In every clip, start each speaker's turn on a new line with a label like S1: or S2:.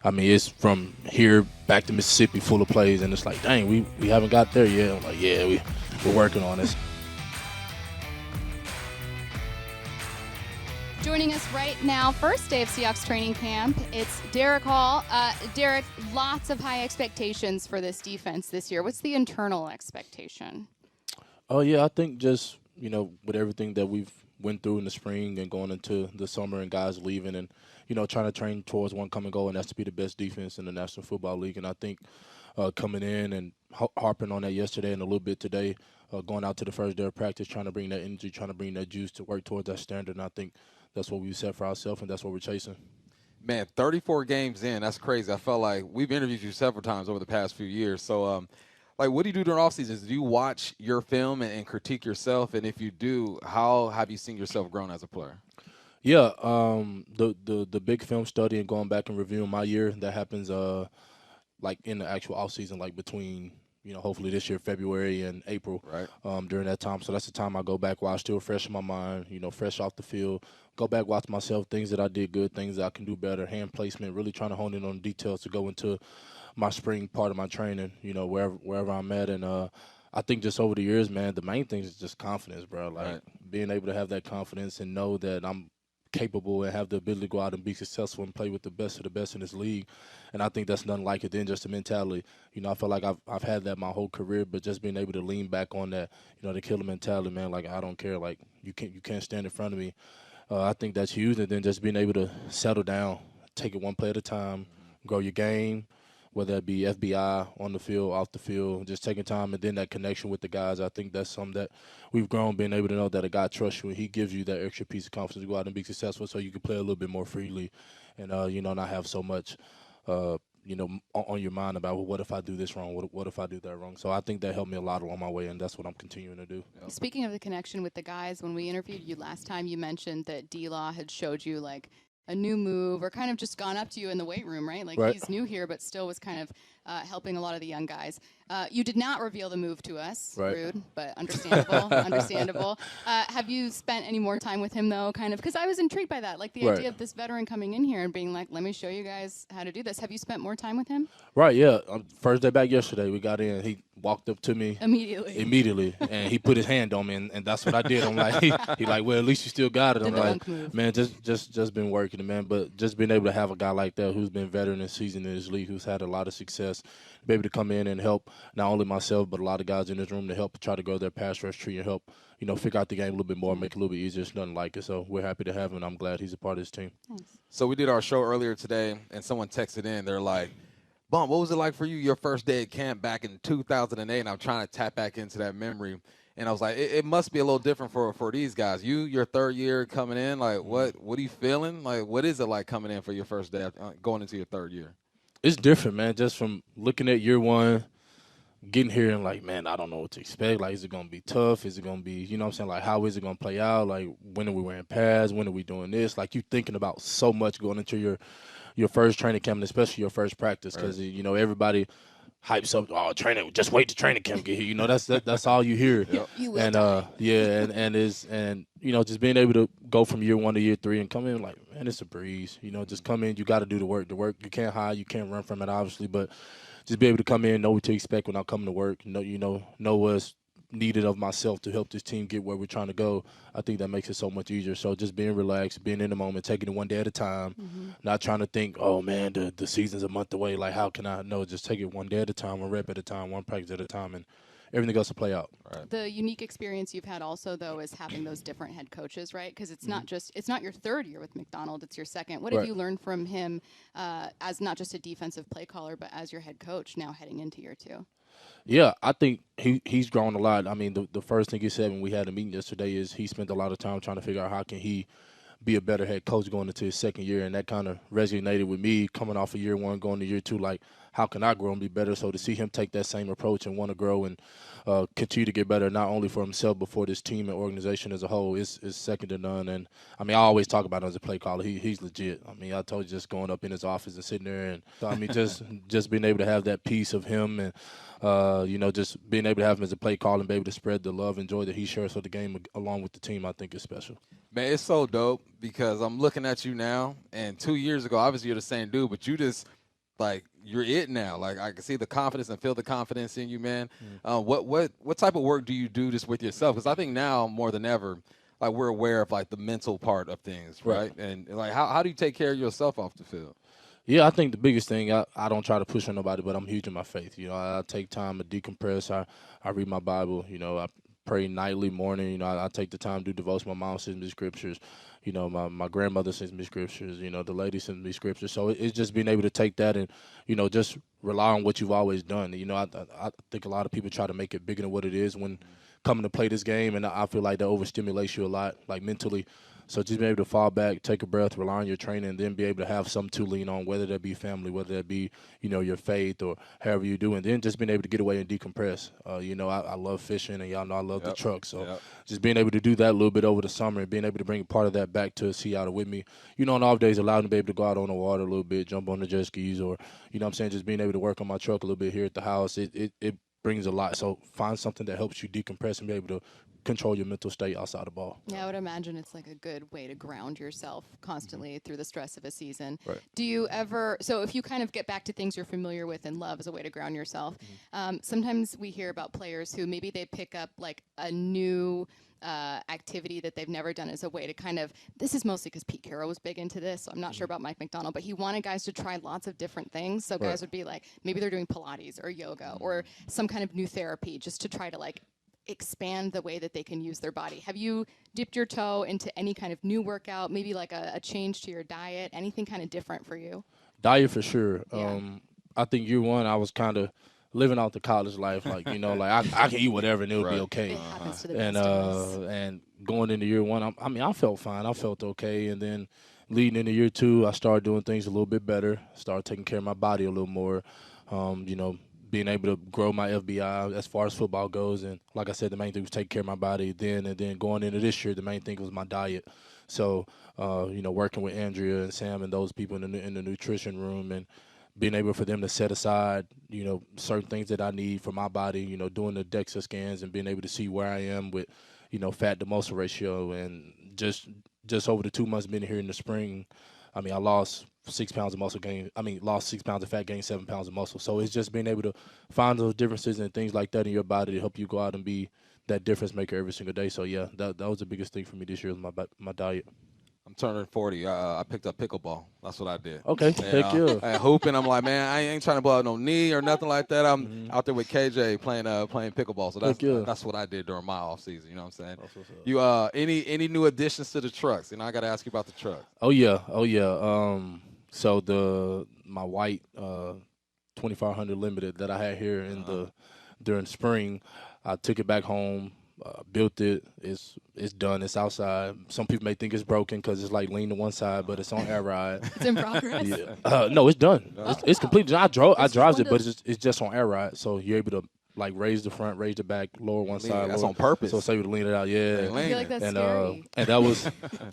S1: I mean, it's from here back to Mississippi full of plays, and it's like, dang, we haven't got there yet. I'm like, yeah, we're working on this.
S2: Joining us right now, first day of Seahawks training camp, it's Derick Hall. Derick, lots of high expectations for this defense this year. What's the internal expectation?
S1: Oh, yeah, I think just, with everything that we've went through in the spring and going into the summer and guys leaving and, trying to train towards one common goal, and that's to be the best defense in the National Football League. And I think coming in and harping on that yesterday and a little bit today, going out to the first day of practice, trying to bring that energy, trying to bring that juice to work towards that standard. And I think that's what we set for ourselves, and that's what we're chasing.
S3: Man, 34 games in, that's crazy. I felt like we've interviewed you several times over the past few years. So, what do you do during off seasons? Do you watch your film and critique yourself? And if you do, how have you seen yourself grown as a player?
S1: Yeah, the big film study and going back and reviewing my year, that happens like in the actual off season, like between hopefully this year, February and April,
S3: right?
S1: During that time. So that's the time I go back while I'm still fresh in my mind, fresh off the field. Go back, watch myself, things that I did good, things that I can do better, hand placement, really trying to hone in on details to go into my spring part of my training, wherever I'm at. And I think just over the years, man, the main thing is just confidence, bro. Like
S3: right.
S1: Being able to have that confidence and know that I'm capable and have the ability to go out and be successful and play with the best of the best in this league. And I think that's nothing like it than just a mentality. I feel like I've had that my whole career, but just being able to lean back on that, the killer mentality, man, like I don't care, like you can't stand in front of me. I think that's huge. And then just being able to settle down, take it one play at a time, grow your game, whether it be FBI, on the field, off the field, just taking time, and then that connection with the guys. I think that's something that we've grown, being able to know that a guy trusts you and he gives you that extra piece of confidence to go out and be successful so you can play a little bit more freely and, not have so much, on your mind about, well, what if I do this wrong? What if I do that wrong? So I think that helped me a lot along my way, and that's what I'm continuing to do.
S2: Speaking of the connection with the guys, when we interviewed you last time, you mentioned that D-Law had showed you, like, a new move or kind of just gone up to you in the weight room, right? Like
S1: right.
S2: He's new here, but still was kind of helping a lot of the young guys. You did not reveal the move to us.
S1: Right.
S2: Rude, but understandable. Understandable. Have you spent any more time with him, though, kind of? Because I was intrigued by that, like the
S1: right.
S2: idea of this veteran coming in here and being like, let me show you guys how to do this. Have you spent more time with him?
S1: Right, yeah. First day back yesterday, we got in. He walked up to me.
S2: Immediately.
S1: And he put his hand on me, and that's what I did. I'm like, he like, well, at least you still got it. I'm like, man, just been working, man. But just being able to have a guy like that who's been veteran and seasoned in this league, who's had a lot of success, be able to come in and help not only myself but a lot of guys in this room to help try to grow their pass rush tree and help, figure out the game a little bit more, make it a little bit easier. It's nothing like it. So we're happy to have him, and I'm glad he's a part of this team.
S2: Thanks.
S3: So we did our show earlier today, and someone texted in. They're like, Bump, what was it like for you your first day at camp back in 2008? And I'm trying to tap back into that memory. And I was like, it must be a little different for these guys. Your third year coming in, like, what are you feeling? Like, what is it like coming in for your first day going into your third year?
S1: It's different, man, just from looking at year one, getting here and like, man, I don't know what to expect. Like, is it going to be tough? Is it going to be, like, how is it going to play out? Like, when are we wearing pads? When are we doing this? Like, you thinking about so much going into your first training camp, and especially your first practice, because,
S3: right.
S1: Everybody hypes up, oh, training, just wait till training camp get here. That's all you hear.
S3: Yep.
S1: And just being able to go from year one to year three and come in like, man, it's a breeze. Just come in, you got to do the work. The work, you can't hide, you can't run from it, obviously, but just be able to come in, know what to expect when I come to work, know what's needed of myself to help this team get where we're trying to go. I think that makes it so much easier. So just being relaxed, being in the moment, taking it one day at a time, not trying to think, oh, man, the season's a month away. Like, how can I? No, just take it one day at a time, one rep at a time, one practice at a time, and everything else will play out.
S3: Right.
S2: The unique experience you've had also, though, is having those different head coaches, right? Because it's not your third year with Macdonald, it's your second. What have you learned from him as not just a defensive play caller, but as your head coach now heading into year two?
S1: Yeah, I think he's grown a lot. I mean, the first thing he said when we had a meeting yesterday is he spent a lot of time trying to figure out how can he be a better head coach going into his second year, and that kind of resonated with me coming off of year one, going to year two, like, how can I grow and be better? So to see him take that same approach and want to grow and continue to get better, not only for himself but for this team and organization as a whole, is second to none. And, I mean, I always talk about him as a play caller. He's legit. I mean, I told you, just going up in his office and sitting there. And so, I mean, just being able to have that piece of him and, just being able to have him as a play caller and be able to spread the love and joy that he shares for the game along with the team, I think is special.
S3: Man, it's so dope because I'm looking at you now, and 2 years ago, obviously you're the same dude, but you just like you're it now. Like I can see the confidence and feel the confidence in you, man. What type of work do you do just with yourself? Because I think now more than ever, like we're aware of like the mental part of things, right? And like how do you take care of yourself off the field?
S1: Yeah, I think the biggest thing, I don't try to push on nobody, but I'm huge in my faith. You know, I take time to decompress. I read my Bible. You know, I pray nightly, morning. You know, I take the time to do devotion. My mom sends me scriptures. You know, my grandmother sends me scriptures. You know, the lady sends me scriptures. So it's just being able to take that and, you know, just rely on what you've always done. You know, I think a lot of people try to make it bigger than what it is when coming to play this game, and I feel like that overstimulates you a lot, like mentally. So just being able to fall back, take a breath, rely on your training, and then be able to have something to lean on, whether that be family, whether that be, you know, your faith or however you do, and then just being able to get away and decompress. You know, I love fishing, and y'all know I love the truck. So just being able to do that a little bit over the summer and being able to bring part of that back to Seattle with me. You know, on off days, allowing me to be able to go out on the water a little bit, jump on the jet skis, or, you know what I'm saying, just being able to work on my truck a little bit here at the house. It brings a lot. So find something that helps you decompress and be able to control your mental state outside the ball.
S2: Yeah, I would imagine it's like a good way to ground yourself constantly through the stress of a season.
S1: Right.
S2: Do you ever, so if you kind of get back to things you're familiar with and love as a way to ground yourself, sometimes we hear about players who maybe they pick up like a new activity that they've never done as a way to kind of, this is mostly because Pete Carroll was big into this, so I'm not sure about Mike Macdonald, but he wanted guys to try lots of different things. So guys would be like, maybe they're doing Pilates or yoga or some kind of new therapy just to try to like expand the way that they can use their body. Have you dipped your toe into any kind of new workout, maybe like a change to your diet, anything kind of different for you?
S1: Diet for sure.
S2: Yeah.
S1: I think year one I was kind of living out the college life, like, you know, like I can eat whatever and it'll be okay.
S2: It happens to the best of us.
S1: And going into year one, I felt fine. I felt okay. And then leading into year two, I started doing things a little bit better. Started taking care of my body a little more. You know, being able to grow my FBI as far as football goes. And like I said, the main thing was taking care of my body then. And then going into this year, the main thing was my diet. So, you know, working with Andrea and Sam and those people in the nutrition room and being able for them to set aside, you know, certain things that I need for my body, you know, doing the DEXA scans and being able to see where I am with, you know, fat to muscle ratio. And just over the 2 months being here in the spring, I mean, I lost 6 pounds of muscle gain. I mean, lost 6 pounds of fat, gained 7 pounds of muscle. So it's just being able to find those differences and things like that in your body to help you go out and be that difference maker every single day. So, yeah, that was the biggest thing for me this year was my diet.
S3: I'm turning 40. I picked up pickleball. That's what I did.
S1: Okay, heck yeah.
S3: I hooping. I'm like, man, I ain't trying to blow out no knee or nothing like that. I'm out there with KJ playing pickleball. So that's what I did during my off season. You know what I'm saying? You any new additions to the trucks? You know, I got to ask you about the truck.
S1: Oh yeah. So my white 2500 Limited that I had here during spring, I took it back home. Built it. It's done. It's outside. Some people may think it's broken because it's like lean to one side, but it's on air ride.
S2: It's in progress.
S1: Yeah. No, it's done. It's complete. I drive it, but it's just on air ride. So you're able to like raise the front, raise the back, lower one side.
S3: That's on purpose.
S1: So it's able to lean it out. Yeah.
S2: I feel like that's scary.
S1: And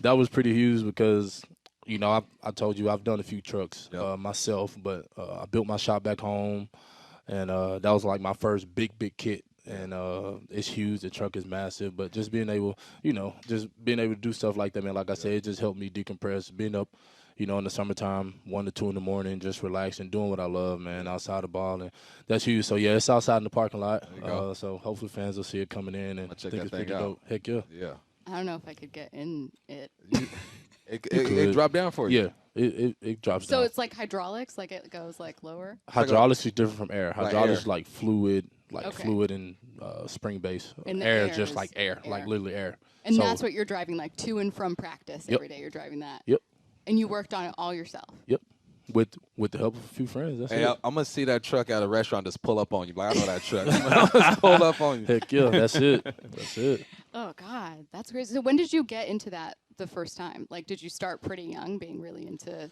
S1: that was pretty huge because, you know, I told you I've done a few trucks myself, but I built my shop back home, and that was like my first big kit. And it's huge. The truck is massive, but just being able to do stuff like that, man. Like I said, it just helped me decompress. Being up, you know, in the summertime, 1 to 2 in the morning, just relaxing, doing what I love, man, outside the ball, and that's huge. So yeah, it's outside in the parking lot. So hopefully fans will see it coming in and think it's pretty dope. Heck yeah.
S3: Yeah.
S2: I don't know if I could get in it.
S3: It dropped down for you.
S1: Yeah, it drops down.
S2: So it's like hydraulics, like it goes like lower?
S1: Hydraulics is different from air. Hydraulics is like fluid,
S2: Okay.
S1: fluid and spring base.
S2: And
S1: Air
S2: the
S1: is just
S2: air
S1: like air, like literally air.
S2: And
S1: So-
S2: that's what you're driving, like to and from practice every day. You're driving that.
S1: Yep.
S2: And you worked on it all yourself.
S1: Yep. With the help of a few friends. That's
S3: Hey,
S1: it.
S3: I'm gonna see that truck at a restaurant just pull up on you. Like, I know that truck. Just pull up on you.
S1: Heck yeah, that's it. That's it.
S2: Oh God, that's crazy. So when did you get into that the first time? Like, did you start pretty young, being really into?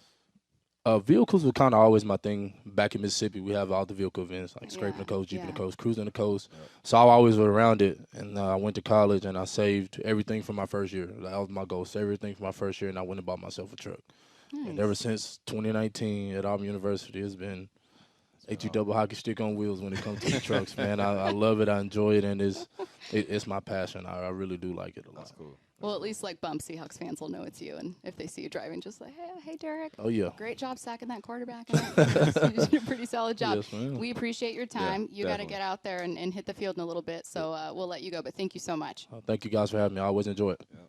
S1: Vehicles were kind of always my thing. Back in Mississippi, we have all the vehicle events, like scraping the coast, jeeping the coast, cruising the coast. So I always was around it. And I went to college, and I saved everything from my first year. That was my goal, save everything from my first year, and I went and bought myself a truck.
S2: Nice.
S1: And ever since 2019 at Auburn University, it's been HE double hockey stick on wheels when it comes to the trucks, man. I love it. I enjoy it, and it's my passion. I really do like it a lot.
S3: That's cool.
S2: Well, at least like Bump Seahawks fans will know it's you, and if they see you driving, just like, hey, Derick.
S1: Oh yeah.
S2: Great job sacking that quarterback. You did a pretty solid job.
S1: Yes, ma'am.
S2: We appreciate your time.
S3: Yeah,
S2: you got to get out there and hit the field in a little bit, so we'll let you go. But thank you so much.
S1: Thank you guys for having me. I always enjoy it.
S3: Yeah.